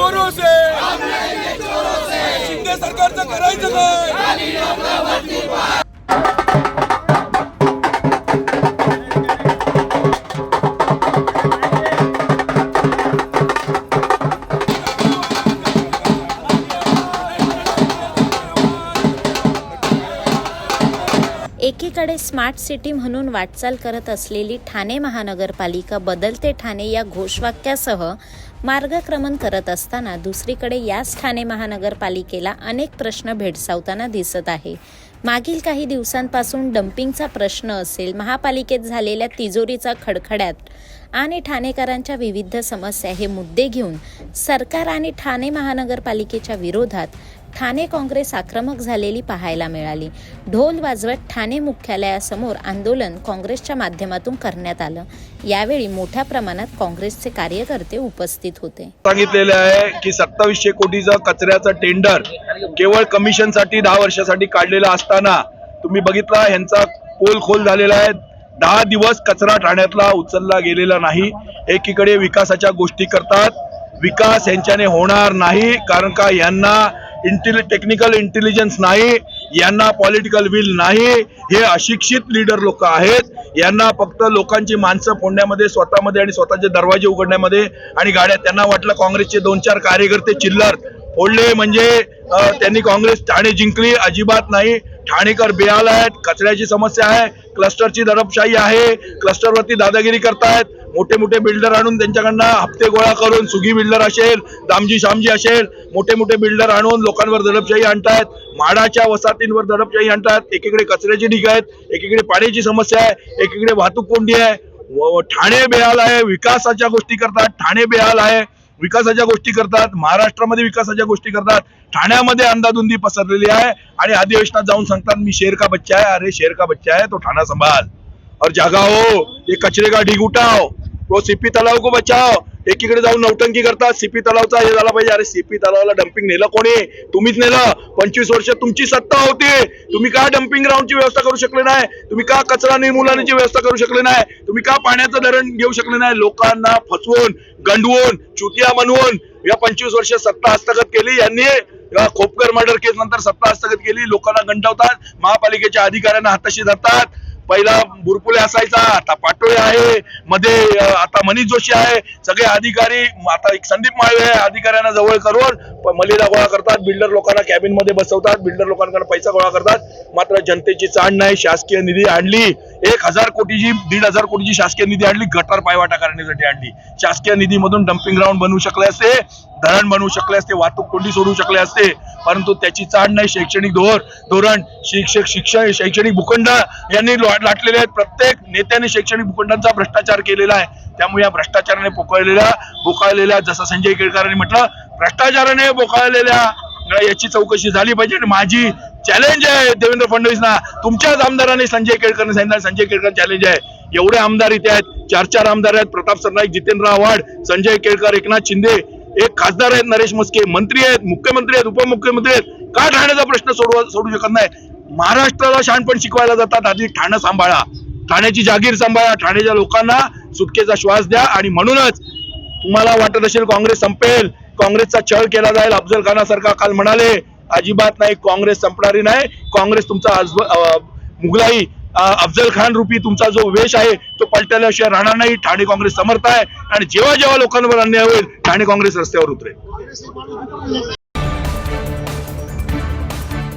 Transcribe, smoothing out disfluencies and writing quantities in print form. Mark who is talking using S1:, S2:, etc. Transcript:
S1: चोरों से शिंदे सरकारचं करायचं काय?
S2: एकीकडे स्मार्ट सिटी म्हणून वाटचाल करत असलेली ठाणे महानगरपालिका बदलते ठाणे या घोषवाक्यासह मार्गक्रमण करत असताना दुसरीकडे याच ठाणे महानगरपालिकेला अनेक प्रश्न भेडसावताना दिसत आहे. मागील काही दिवसांपासून डम्पिंगचा प्रश्न असेल, महापालिकेत झालेल्या तिजोरीचा खडखड्यात आणि ठाणेकरांच्या विविध समस्या हे मुद्दे घेऊन सरकार आणि ठाणे महानगरपालिकेच्या विरोधात ठाणे काँग्रेस आक्रमक झालेली पाहायला मिळाली. ढोल वाजवत ठाणे मुख्यालयासमोर आंदोलन काँग्रेसच्या माध्यमातून करण्यात आलं. यावेळी मोठ्या प्रमाणात काँग्रेसचे कार्यकर्ते उपस्थित होते.
S3: सांगितलेले आहे की 2700 कोटीचा कचऱ्याचा टेंडर केवळ कमिशनसाठी 10 वर्षासाठी काढलेला असताना तुम्ही बघितला ह्यांचा पोल खोल झालेला आहे. 10 दिवस कचरा ठाण्यातला उचलला गेलेला नाही. एकीकडे विकासाच्या गोष्टी करतात, विकास यांच्याने होणार नाही कारण का यांना टेक्निकल इंटेलिजन्स नाही, यांना पॉलिटिकल विल नाही. हे अशिक्षित लीडर लोक आहेत. यांना फक्त लोकांची माणसं फोडण्यामध्ये, स्वतःमध्ये आणि स्वतःचे दरवाजे उघडण्यामध्ये आणि गाड्या, त्यांना वाटलं काँग्रेसचे 2-4 कार्यकर्ते चिल्लर फोडले म्हणजे त्यांनी काँग्रेस ठाणे जिंकली. अजिबात नाही. ठाणेकर बेहाल आहेत. कचऱ्याची समस्या आहे, क्लस्टरची दडपशाही आहे, क्लस्टरवरती दादागिरी करतायत. मोठे मोठे बिल्डर आणून त्यांच्याकडनं हप्ते गोळा करून, सुगी बिल्डर असेल, दामजी शामजी असेल, मोठे मोठे बिल्डर आणून लोकांवर दडपशाही आणतायत. म्हाडाच्या वसाहतींवर दडपशाही आणतात. एकीकडे कचऱ्याची ढीग आहेत, एकीकडे पाण्याची समस्या आहे, एकीकडे वाहतूक कोंडी आहे. ठाणे बेहाल आहे. विकासाच्या गोष्टी करतात, ठाणे बेहाल आहे. विकासाच्या गोष्टी करतात, महाराष्ट्रामध्ये विकासाच्या गोष्टी करतात, ठाण्यामध्ये अंधाधुंदी पसरलेली आहे. आणि अधिवेशनात जाऊन सांगतात मी शेर का बच्चा है. अरे शेर का बच्चा है तो ठाणा संभाल और जागाओ. ये कचरे का ढीग उठाओ, वो सीपी तलाव को बचाओ. एकीकडे जाऊन नौटंकी करतात. सीपी तलावचा हे झाला पाहिजे. अरे सीपी तलावाला डम्पिंग नेलं कोणी? तुम्हीच नेलं. 25 वर्ष तुमची सत्ता होती. तुम्ही का डम्पिंग ग्राउंडची व्यवस्था करू शकले नाही? तुम्ही का कचरा निर्मूलनाची व्यवस्था करू शकले नाही? तुम्ही का पाण्याचं धरण घेऊ शकले नाही? लोकांना फसवून, गंडवून, चुतिया बनवून या 25 वर्ष सत्ता हस्तगत केली यांनी. खोपकर मर्डर केस नंतर सत्ता हस्तगत केली. लोकांना गंडवतात, महापालिकेच्या अधिकाऱ्यांना हाताशी धरतात. पहिला बुरपुले असायचा, आता पाटोळे आहे, मध्ये आता मनीष जोशी आहे. सगळे अधिकारी, आता एक संदीप माळवे आहे, अधिकाऱ्यांना जवळ करून मलिदा गोळा करतात. बिल्डर लोकांना कॅबिन मध्ये बसवतात, बिल्डर लोकांकडे पैसा गोळा करतात. मात्र जनतेची चाण नाही. शासकीय निधी आणली 1000 कोटीची, 1500 कोटीची शासकीय निधी आणली, गटार पायवाटा करण्यासाठी आणली. शासकीय निधीमधून डम्पिंग ग्राउंड बनवू शकले असते, धरण बनवू शकले असते, वाहतूक कोंडी सोडू शकले असते, परंतु त्याची चाण नाही. शैक्षणिक धोरण, शिक्षण, शैक्षणिक भूखंड यांनी लाटलेले आहेत. प्रत्येक नेत्याने शैक्षणिक भूखंडांचा भ्रष्टाचार केलेला आहे. त्यामुळे या भ्रष्टाचाराने बोकाळलेल्या जसं संजय केळकरांनी म्हटलं, भ्रष्टाचाराने बोकाळलेल्या याची चौकशी झाली पाहिजे. आणि माझी चॅलेंज आहे देवेंद्र फडणवीसना, तुमच्याच आमदारांनी संजय केळकरने सांगितलं, संजय केळकर चॅलेंज आहे. एवढे आमदार इथे आहेत, 4 आमदार आहेत, प्रताप सरनाईक, जितेंद्र आव्हाड, संजय केळकर, एकनाथ शिंदे, एक खासदार आहेत, नरेश म्हस्के, मंत्री आहेत, मुख्यमंत्री आहेत, उपमुख्यमंत्री आहेत. का ठाण्याचा प्रश्न सोडू शकत नाही? महाराष्ट्राला शहाणपण शिकवायला जातात. आधी ठाणं सांभाळा, ठाण्याची जागीर सांभाळा, ठाण्याच्या लोकांना सुटकेचा श्वास द्या. आणि म्हणूनच तुम्हाला वाटत असेल काँग्रेस संपेल, काँग्रेसचा छळ केला जाईल, अफजल खानासारखा काल म्हणाले, अजिबात नाही. काँग्रेस संपणारी नाही. काँग्रेस तुमचा मुघलाई अफजल खान रूपी तुमचा जो वेश आहे तो पलटल्याशिवाय राहणार नाही. ठाणे काँग्रेस समर्थ आहे आणि जेव्हा जेव्हा लोकांवर अन्याय होईल ठाणे काँग्रेस रस्त्यावर उतरेल.